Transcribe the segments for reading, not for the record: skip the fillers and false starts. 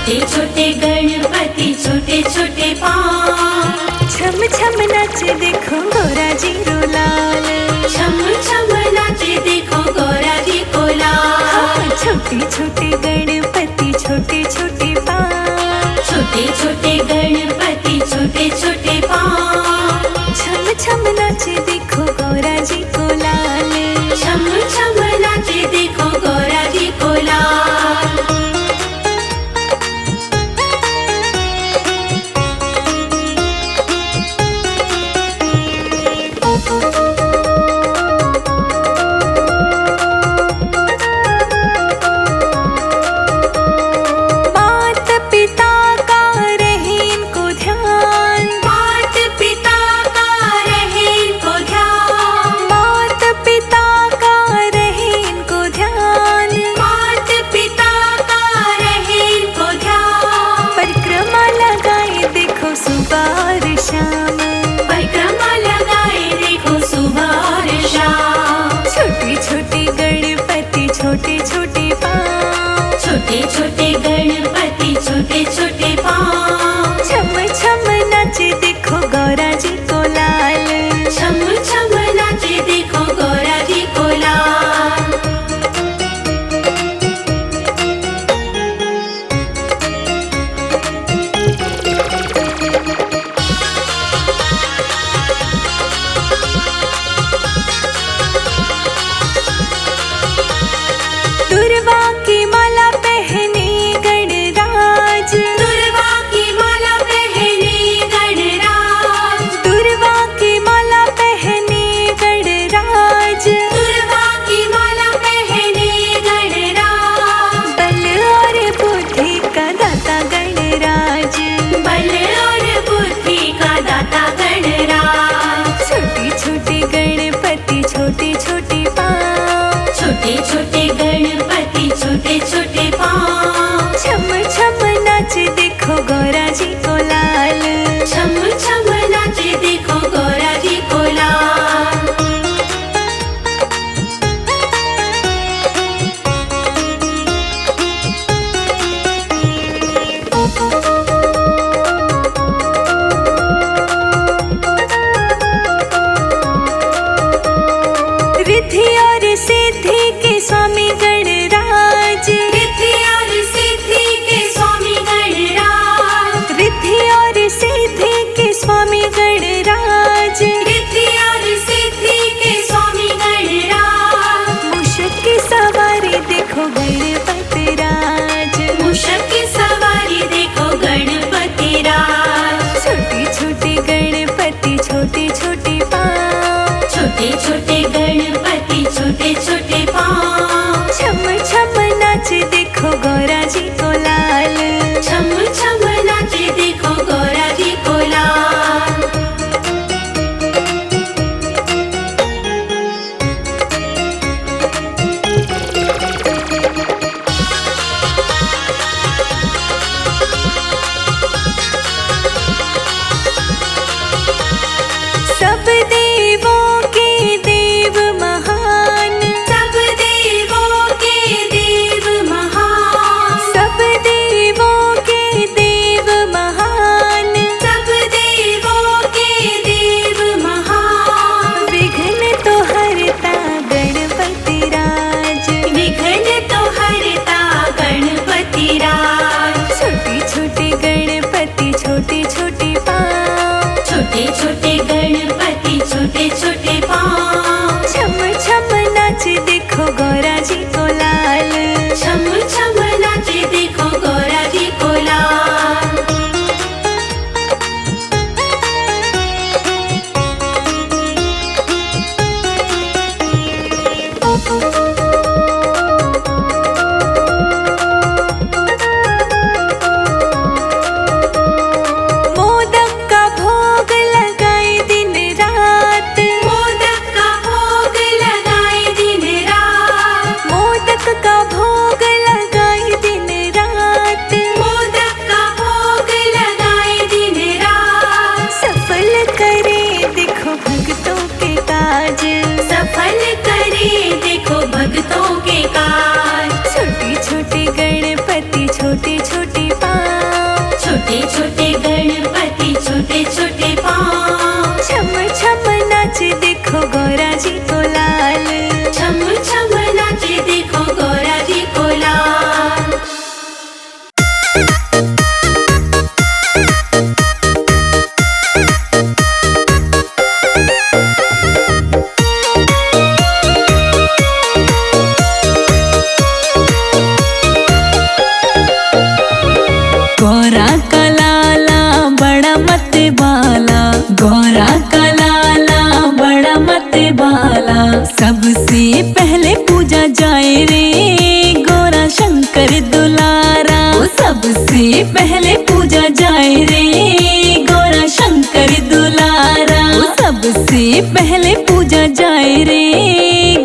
छोटे छोटे गणपति छोटे छोटे पाँव। छम छम नाचे देखो गौरा जी रो लाल। छम छम नाचे देखो गौरा जी को लाल। छोटे छोटे गणपति छोटे छोटे पाँव। छोटे छोटे गणपति छोटे छोटे पाँव। छम छम नाचे देखो गौरा जी को लाल। छम छम नाचे देखो गौरा जी को लाल। मात पिता का रहे इनको ध्यान। मात पिता का रहे इनको ध्यान। मात पिता का रहे इनको ध्यान। मात पिता का रहे इनको ध्यान। परिक्रमा लगाए देखो सुबह और शाम। परिक्रमा लगाए देखो सुबह और शाम। छोटे छोटे गणपति छोटे छोटे पाँव। छोटे छोटे गणपति छोटे छोटे पाँव। छम छम नाचे देखो गौरा जी को लाल। छम छम नाचे देखो गौरा जी को लाल। दुर्वा की माला पहने गणराज। दुर्वा की माला पहने गणराज। दुर्वा की माला पहने गणराज। दुर्वा की माला पहने गणराज। बल और बुद्धि का दाता गणराज। बल और बुद्धि का दाता गणराज। छोटे छोटे गणपति छोटे छोटे पाँव। छोटे छोटे गणपति छोटे छोटे पाँव। छम छम नाचे देखो गौरा जी को लाल। छम छम नाचे देखो गौरा जी को लाल। रिद्धि और सिद्धि के स्वामी गणराज। रिद्धि और सिद्धि के स्वामी गणराज। रिद्धि और सिद्धि के स्वामी गणराज। रिद्धि और सिद्धि के स्वामी गणराज। मूषक की सवारी देखो गणपति राज। मूषक की सवारी देखो गणपति राज। छोटे छोटे गणपति छोटे छोटे पाँव। छोटे छोटे गणपति छोटे छोटे पाँव। छम छम नाचे देखो गौरा जी को लाल। छम छम नाचे देखो गौरा जी को लाल। सब देवों के देव महान। सब देवों के देव महान। सब देवों के देव महान। सब देवों के देव महान। विघ्न तो हरता गणपति राज। विघ्न तो हरता गणपति राज। छोटे छोटे गणपति छोटे छोटे पाँव। छोटे छोटे गणपति छोटे छोटे पाँव। छम छम नाचे देखो गौरा जी को लाल। छम छम नाचे देखो गौरा जी को लाल। मोदक का भोग लगाए दिन रात। मोदक का भोग लगाए दिन रात। मोदक सबसे पहले पूजा जाए रे गौरा शंकर दुलारा। ओ सबसे पहले पूजा जाए रे गौरा शंकर दुलारा। ओ सबसे पहले पूजा जाए रे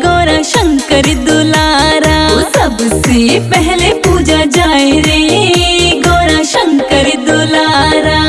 गौरा शंकर दुलारा। ओ सबसे पहले पूजा जाए रे गौरा शंकर दुलारा।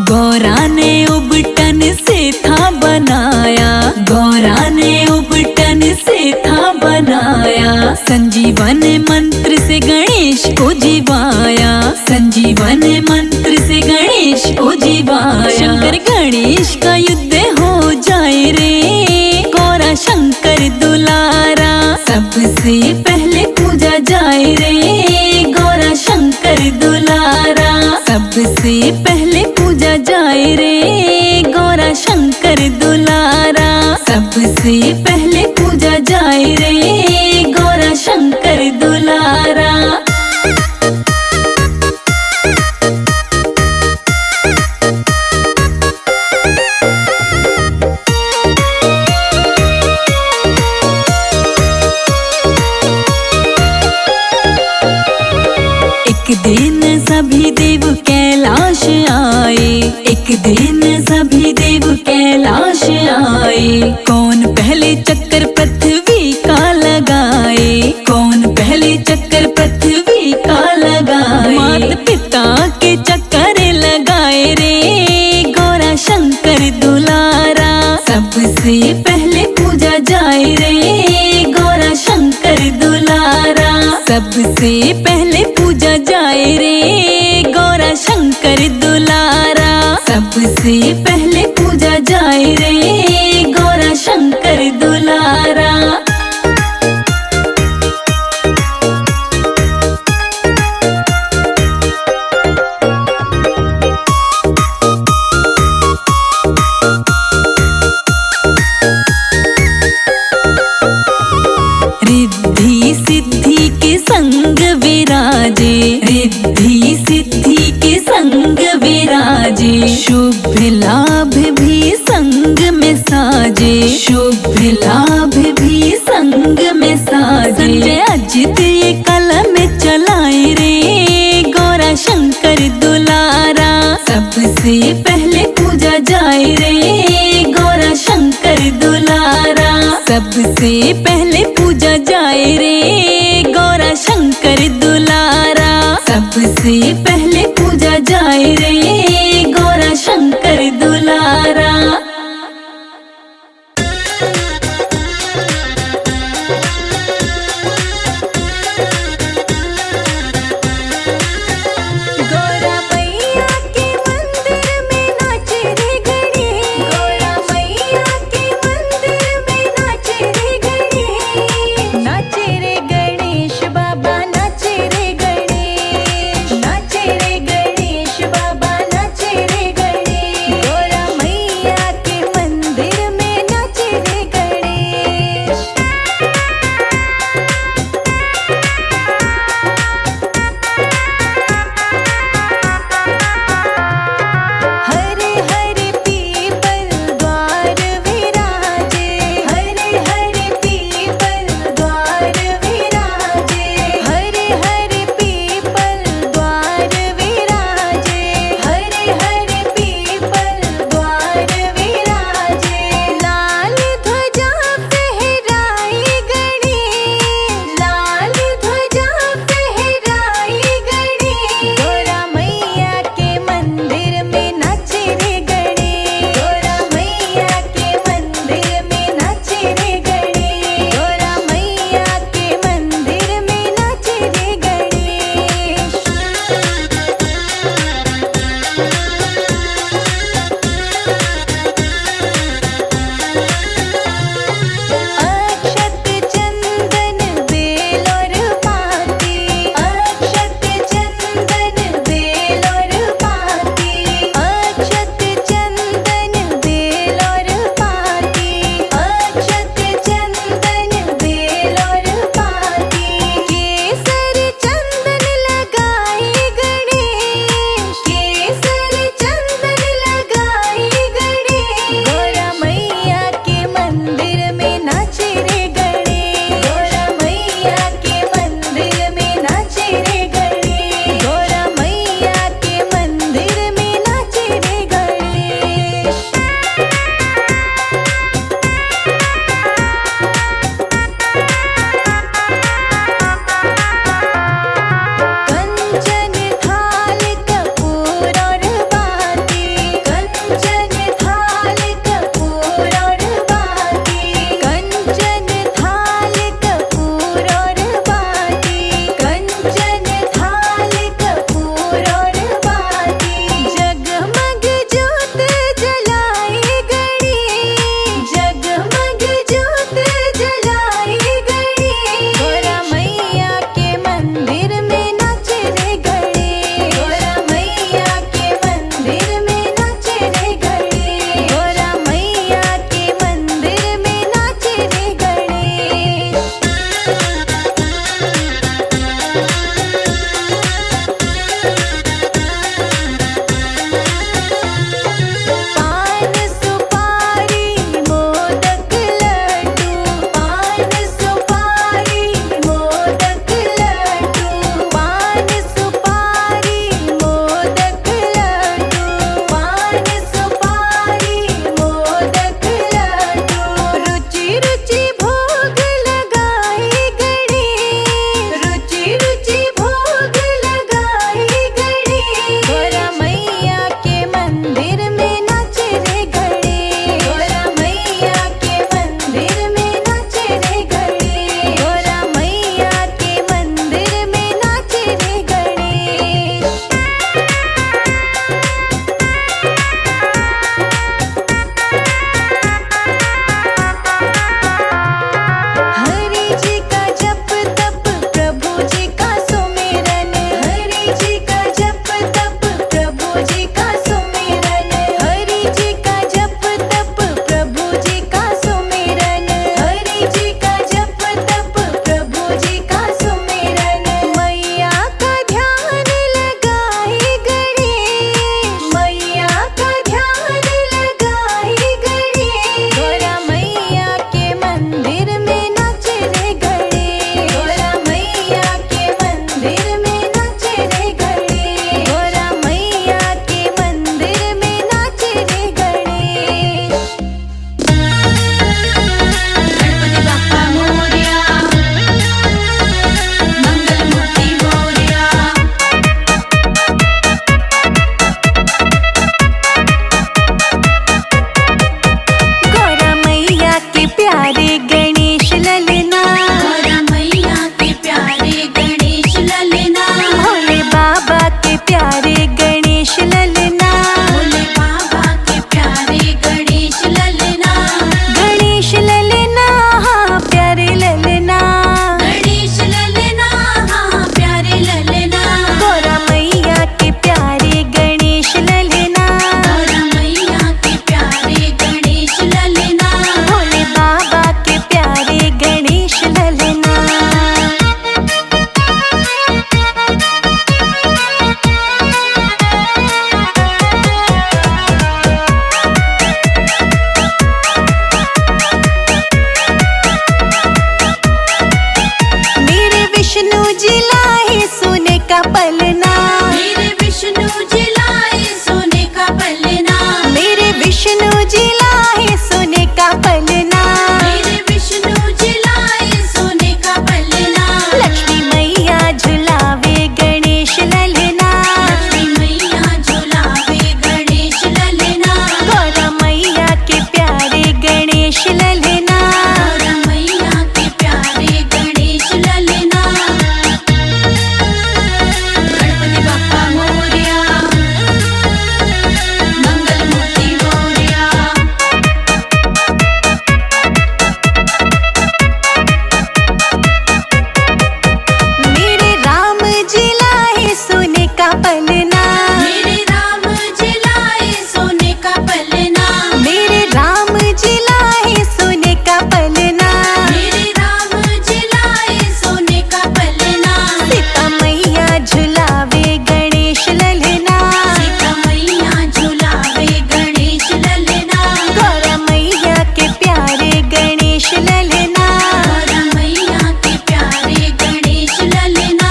गौरा ने उबटन से था बनाया, गौरा ने उबटन से था बनाया। संजीवन मंत्र से गणेश को जीवाया, संजीवन मंत्र से गणेश को जीवाया। शंकर गणेश का युद्ध हो जाए रे गौरा शंकर दुलारा। सबसे पहले पूजा जाए रे गौरा शंकर दुलारा। सबसे पहले पूजा जाए रे गौरा शंकर दुलारा। सबसे पहले पूजा जाए रे गौरा शंकर दुलारा। एक दिन सभी देव कैलाश आए, एक दिन सभी देव कैलाश आए। कौन पहले चक्कर पृथ्वी का लगाए, कौन पहले चक्कर पृथ्वी का लगाए। माता पिता के चक्कर लगाए रे गौरा शंकर दुलारा। सबसे पहले पूजा जाए रे गौरा शंकर दुलारा। सबसे पहले पूजा जाए रे गौरा शंकर दुलारा। सबसे पहले पूजा जाए रे गौरा शंकर दुलारा। रिद्धि सिद्धि के संग विराजे, रिद्धि सिद्धि के संग विराजे। शुभ लाभ भी संग में साजे, शुभ लाभ भी संग में साजे। संजय अजित ये कलम चलाए रे गौरा शंकर दुलारा। सबसे पहले पूजा जाए रे गौरा शंकर दुलारा। सबसे पहले पूजा जाए रे गौरा शंकर दुलारा। सबसे पहले पूजा जाए रे गौरा शंकर दुलारा। गौरा मैया के मंदिर में नाचे रे गणेश। गौरा मैया के मंदिर में नाचे रे गणेश। नाचे रे गणेश बाबा नाचे रे गणेश। नाचे रे गणेश बाबा नाचे विष्णु जी लाए सोने का पलना, मेरे विष्णु जी लाए सोने का पलना, मेरे विष्णु जी लाए सोने का पलना। मेरे विष्णु जी लाए सोने का पलना। लक्ष्मी मैया झुलावे गणेश ललना, लक्ष्मी मैया झुलावे गणेश ललना, गौरा मैया के प्यारे गणेश ललना। गौरा मैया के प्यारे गणेश ललना। गणपति बप्पा मोरया, मंगल मूर्ति मोरया। मेरे राम जी लाए सोने का पलना, मेरे राम जी लाए सोने का पलना, मेरे राम जी लाए सोने का पलना। मेरे राम जी लाए सोने का पलना। सीता मैया झुलावे गणेश ललना, सीता मैया झुलावे गणेश ललना, गौरा मैया के प्यारे गणेश ललना। गौरा मैया के प्यारे गणेश ललना।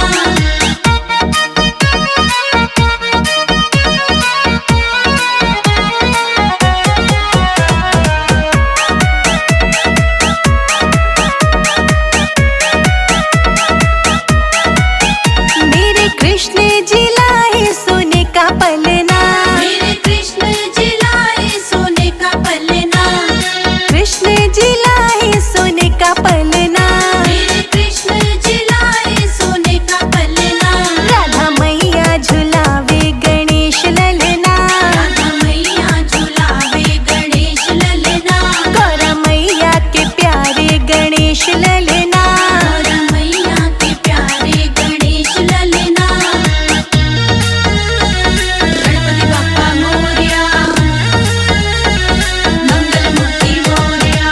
मेरे कृष्ण जी लाए सोने का पलना, मेरे कृष्ण जी लाए सोने का पलना, कृष्ण जी लाए सोने का पलना। मेरे कृष्ण जी लाए सोने का पलना। राधा मैया झुलावे गणेश ललना, राधा मैया झुलावे गणेश ललना, गौरा मैया के प्यारे गणेश ललना। गौरा मैया के प्यारे गणेश ललना। गणपति बप्पा मोरया, मंगल मूर्ति मोरया।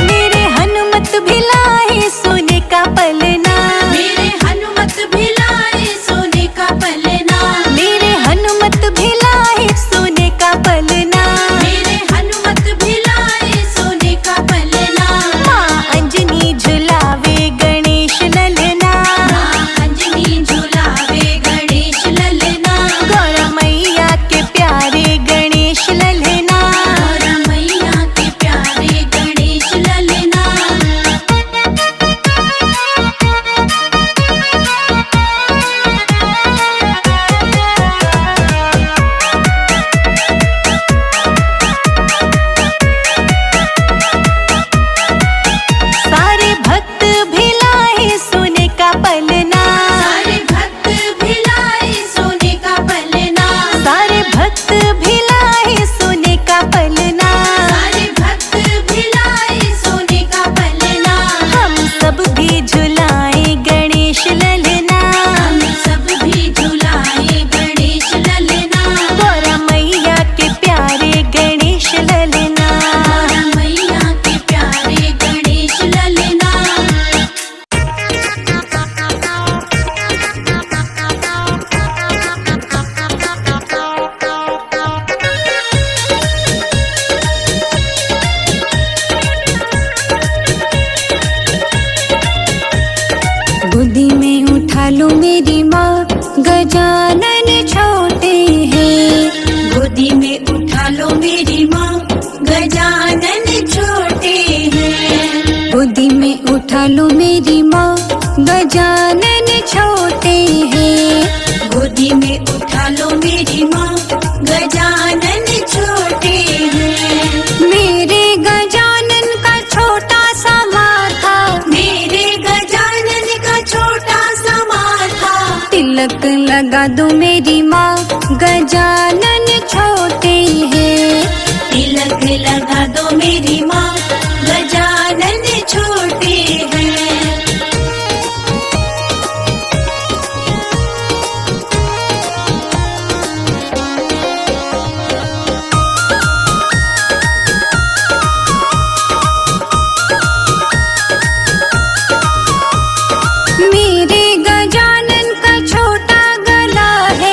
मेरे हनुमत भी लाए सोने का पलना, मेरे हनुमत भी लाए सोने का पलना, मेरे हनुमत भी लाए सोने का पलना। मेरे हनुमत भी लाए सोने का पलना। माँ अंजनी झुलावे गणेश ललना, माँ अंजनी झुलावे गणेश ललना, गौरा मैया के प्यारे गणेश ललना। गौरा मैया के प्यारे गणेश ललना। सारे भक्त भी लाए सोने का पलना, सारे भक्त भी लाए सोने का पलना, सारे भक्त भी लाए सोने का पलना। सारे भक्त भी लाए सोने का पलना। हम सब भी झुलाए गणेश ललना, हम सब भी झुलाए गणेश ललना, गौरा मैया के प्यारे गणेश ललना। गौरा मैया के प्यारे गणेश ललना। गोदी में उठा लो मेरी माँ, गजानन छोटे हैं। गोदी में उठा लो मेरी माँ, गजानन छोटे हैं। गोदी में उठा लो मेरी माँ, गजानन छोटे हैं। गोदी में उठा लो मेरी माँ, गजानन छोटे हैं। मेरे गजानन का छोटा सा माथा, मेरे गजानन का छोटा सा माथा। तिलक लगा दो मेरी माँ, गजानन छोटे हैं। तिलक लगा दो मेरी माँ, गजानन छोटे हैं। मेरे गजानन का छोटा गला है,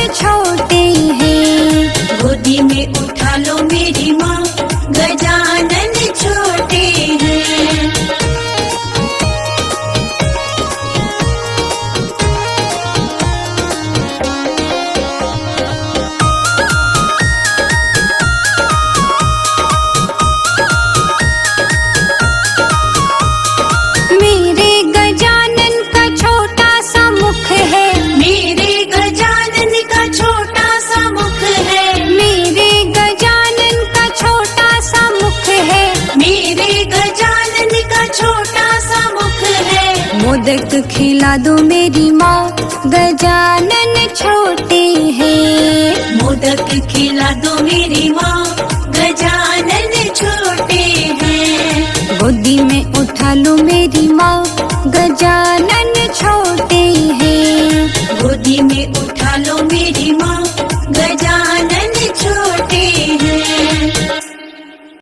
छोटे हैं। गोदी में उठा लो मेरी माँ, गजानन छोटे हैं। मेरे गजानन का छोटा सा मुख है, मेरे गजानन का छोटा सा मुख है, मेरे गजानन का छोटा सा मुख है। मेरे गजानन का छोटा सा मुख है। मोदक खिला दो मेरी माँ, गजानन छोटे हैं। मोदक खिला दो मेरी माँ, गजानन छोटे हैं। गोदी में उठा लो मेरी माँ, गजानन